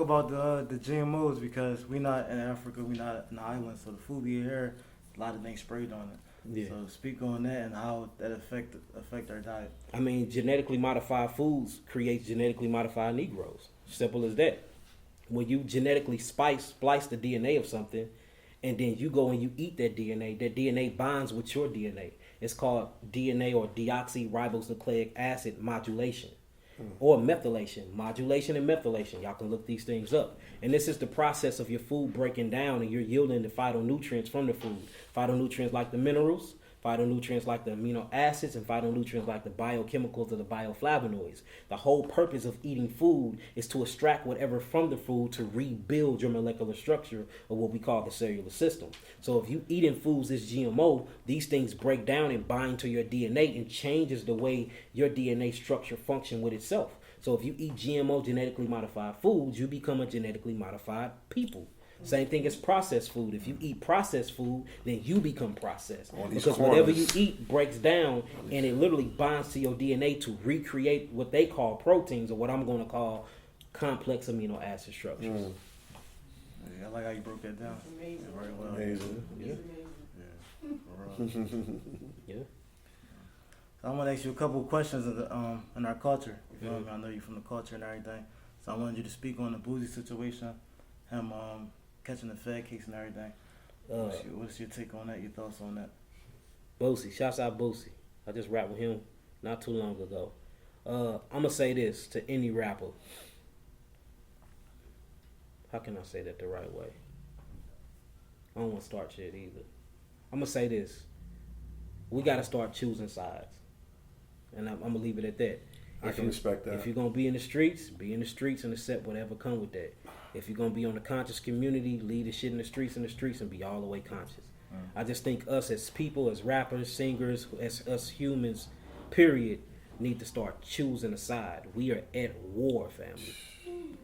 about the GMOs because we not in Africa, we not in the island, so the food we eat here, a lot of things sprayed on it. Yeah. So speak on that and how that affect our diet. I mean, genetically modified foods create genetically modified Negroes. Simple as that. When you genetically splice the DNA of something, and then you go and you eat that DNA bonds with your DNA. It's called DNA or deoxyribonucleic acid modulation. Or methylation. Modulation and methylation. Y'all can look these things up. And this is the process of your food breaking down and you're yielding the phytonutrients from the food. Phytonutrients like the minerals, phytonutrients like the amino acids, and phytonutrients like the biochemicals or the bioflavonoids. The whole purpose of eating food is to extract whatever from the food to rebuild your molecular structure of what we call the cellular system. So if you eating foods that's GMO, these things break down and bind to your DNA and changes the way your DNA structure function with itself. So if you eat GMO, genetically modified foods, you become a genetically modified people. Same thing as processed food. If you eat processed food, then you become processed. Because whatever you eat breaks down and it literally bonds to your DNA to recreate what they call proteins, or what I'm going to call complex amino acid structures. Yeah, I like how you broke that down. Amazing. Very well. Amazing. Yeah. So I'm going to ask you a couple of questions in our culture. You know what I mean? I know you're from the culture and everything. So I wanted you to speak on the Boosie situation, him catching the Fed case and everything. What's your take on that? Your thoughts on that? Boosie, shouts out Boosie. I just rapped with him not too long ago. I'm gonna say this to any rapper. How can I say that the right way? I don't want to start shit either. I'm gonna say this: we gotta start choosing sides, and I'm gonna leave it at that. I can respect that. If you're gonna be in the streets, be in the streets and accept whatever come with that. If you're gonna be on the conscious community, leave the shit in the streets and be all the way conscious. I just think us as people, as rappers, singers, as us humans, period, need to start choosing a side. We are at war, family.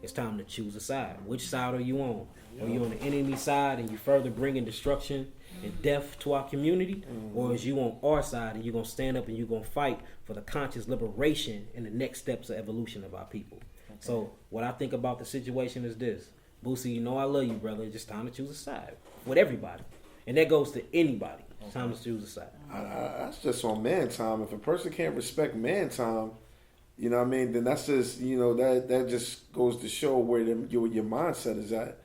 It's time to choose a side. Which side are you on? Are you on the enemy side and you further bringing destruction and death to our community? Or is you on our side and you're going to stand up and you're going to fight for the conscious liberation and the next steps of evolution of our people? Okay. So what I think about the situation is this. Boosie, you know I love you, brother. It's just time to choose a side with everybody. And that goes to anybody. It's time to choose a side. That's just on man time. If a person can't respect man time, you know what I mean, then that's just, you know, that just goes to show where your mindset is at.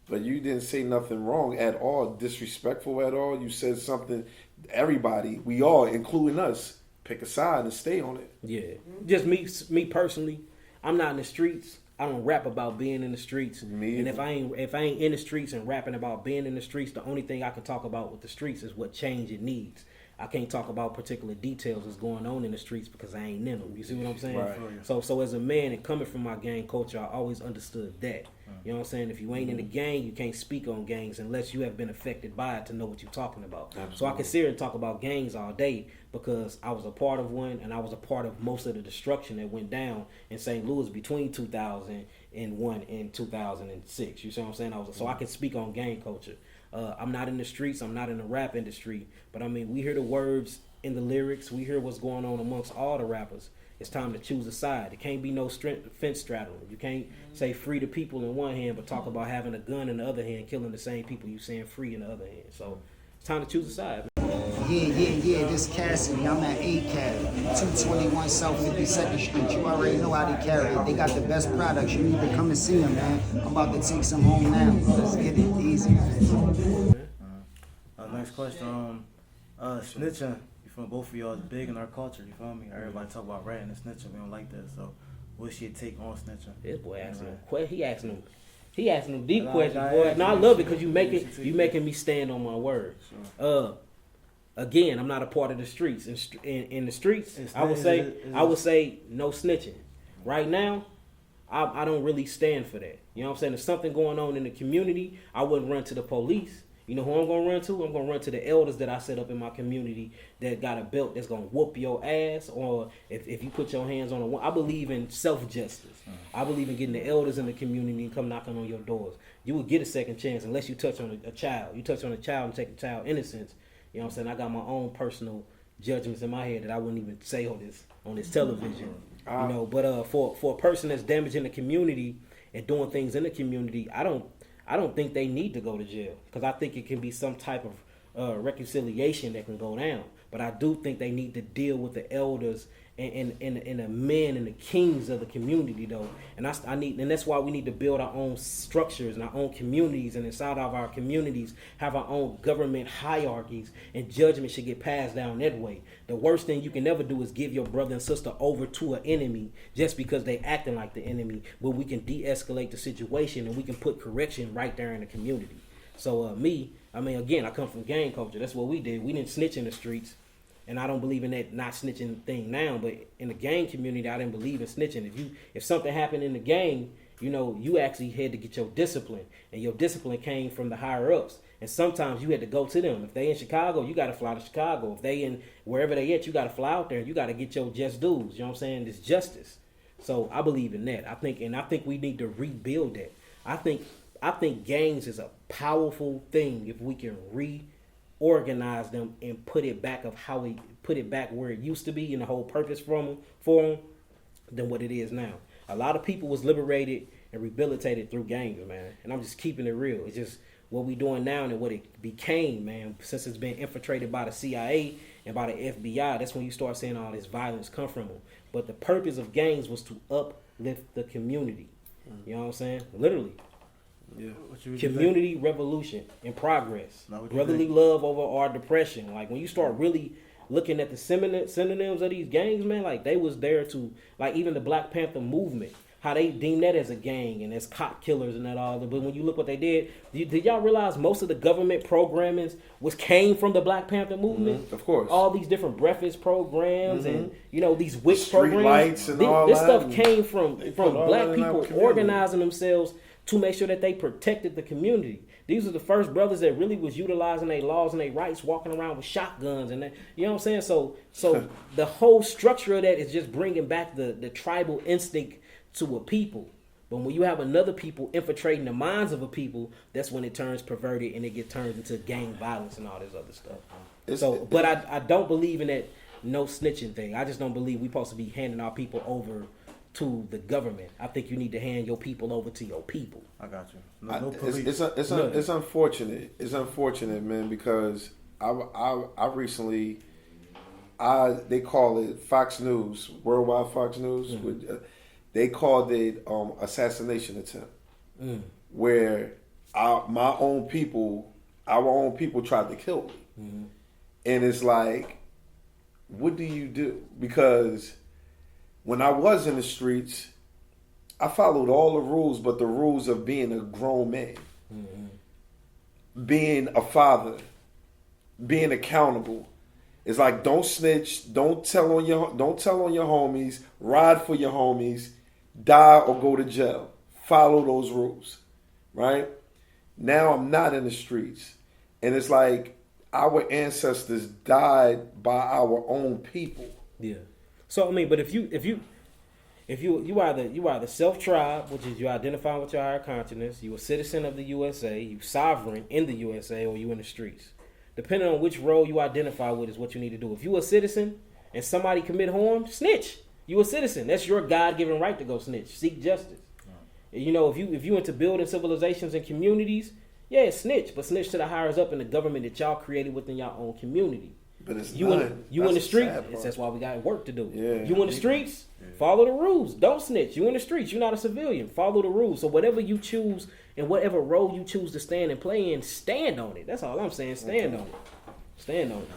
But you didn't say nothing wrong at all, disrespectful at all. You said something, everybody, we all, including us, pick a side and stay on it. Yeah. Just me personally, I'm not in the streets. I don't rap about being in the streets. And if I ain't in the streets and rapping about being in the streets, the only thing I can talk about with the streets is what change it needs. I can't talk about particular details that's going on in the streets because I ain't in them. You see what I'm saying? Right. So as a man and coming from my gang culture, I always understood that. You know what I'm saying? If you ain't in the gang, you can't speak on gangs unless you have been affected by it to know what you're talking about. Absolutely. So I can sit here and talk about gangs all day because I was a part of one and I was a part of most of the destruction that went down in St. Louis between 2001 and 2006. You see what I'm saying? So I can speak on gang culture. I'm not in the streets. I'm not in the rap industry. But, I mean, we hear the words in the lyrics. We hear what's going on amongst all the rappers. It's time to choose a side. It can't be no fence straddling. You can't say free the people in one hand but talk about having a gun in the other hand, killing the same people you saying free in the other hand. So it's time to choose a side, man. Yeah, this Cassidy. I'm at ACAF, 221 South 52nd Street. You already know how they carry it. They got the best products. You need to come and see them, man. I'm about to take some home now. Let's get it easy, man. Next question. Snitching. From both of y'all is big in our culture, you feel me? Everybody talk about ratting and snitching, we don't like that. So what's your take on snitching? This boy asking him, he asking them deep questions, boy. No, I love it because you making me stand on my word. Sure. Again, I'm not a part of the streets. In the streets, I would say no snitching. Right now, I don't really stand for that. You know what I'm saying? If something going on in the community, I wouldn't run to the police. You know who I'm going to run to? I'm going to run to the elders that I set up in my community that got a belt that's going to whoop your ass. Or if you put your hands on a one, I believe in self-justice. I believe in getting the elders in the community and come knocking on your doors. You will get a second chance unless you touch on a child. You touch on a child and take a child innocence. You know what I'm saying? I got my own personal judgments in my head that I wouldn't even say on this television. You know, but for a person that's damaging the community and doing things in the community, I don't think they need to go to jail, because I think it can be some type of reconciliation that can go down. But I do think they need to deal with the elders and the men and the kings of the community, though. And that's why we need to build our own structures and our own communities, and inside of our communities have our own government hierarchies, and judgment should get passed down that way. The worst thing you can ever do is give your brother and sister over to an enemy just because they acting like the enemy, when we can de-escalate the situation and we can put correction right there in the community. So again, I come from gang culture. That's what we did. We didn't snitch in the streets. And I don't believe in that not snitching thing now, but in the gang community, I didn't believe in snitching. If something happened in the gang, you actually had to get your discipline, and your discipline came from the higher ups. And sometimes you had to go to them. If they in Chicago, you got to fly to Chicago. If they in wherever they at, you got to fly out there, and you got to get your just dues. You know what I'm saying? It's justice. So I believe in that. I think we need to rebuild that. I think gangs is a powerful thing if we can reorganize them and put it back where it used to be, and the whole purpose for them than what it is now. A lot of people was liberated and rehabilitated through gangs, man. And I'm just keeping it real. It's just what we doing now and what it became, man. Since it's been infiltrated by the CIA and by the FBI, that's when you start seeing all this violence come from them. But the purpose of gangs was to uplift the community. You know what I'm saying? Literally. Yeah. Community revolution in progress. Brotherly love over our depression. Like, when you start really looking at the synonyms of these gangs, man, like, they was there to, like, even the Black Panther movement, how they deemed that as a gang and as cop killers and that all. But when you look what they did y'all realize most of the government programming came from the Black Panther movement? Of course. All these different breakfast programs and these WIC Street programs. Lights and all this that. stuff came from black people community. organizing themselves to make sure that they protected the community. These are the first brothers that really was utilizing their laws and their rights, walking around with shotguns and that. You know what I'm saying? So the whole structure of that is just bringing back the tribal instinct to a people. But when you have another people infiltrating the minds of a people, that's when it turns perverted and it gets turned into gang violence and all this other stuff. But I don't believe in that no snitching thing. I just don't believe we're supposed to be handing our people over to the government. I think you need to hand your people over to your people. I got you. No police. It's unfortunate. It's unfortunate, man, because I recently they call it Fox News, worldwide Fox News. Mm-hmm. They called it assassination attempt, where our own people tried to kill me, and it's like, what do you do? Because when I was in the streets, I followed all the rules, but the rules of being a grown man, being a father, being accountable. It's like, don't snitch, don't tell on your homies, ride for your homies, die or go to jail. Follow those rules, right? Now I'm not in the streets, and it's like our ancestors died by our own people. Yeah. So I mean, but if you either self-tribe, which is you identify with your higher consciousness, you a citizen of the USA, you sovereign in the USA, or you in the streets. Depending on which role you identify with is what you need to do. If you a citizen and somebody commit harm, snitch. You a citizen. That's your God-given right to go snitch. Seek justice. Right. If you into building civilizations and communities, yeah, snitch, but snitch to the higher up in the government that y'all created within your own community. But it's you in the streets. That's why we got work to do. Yeah. You in the streets, follow the rules. Don't snitch. You in the streets. You're not a civilian. Follow the rules. So whatever you choose and whatever role you choose to stand and play in, stand on it. That's all I'm saying. Stand on it. Stand on it.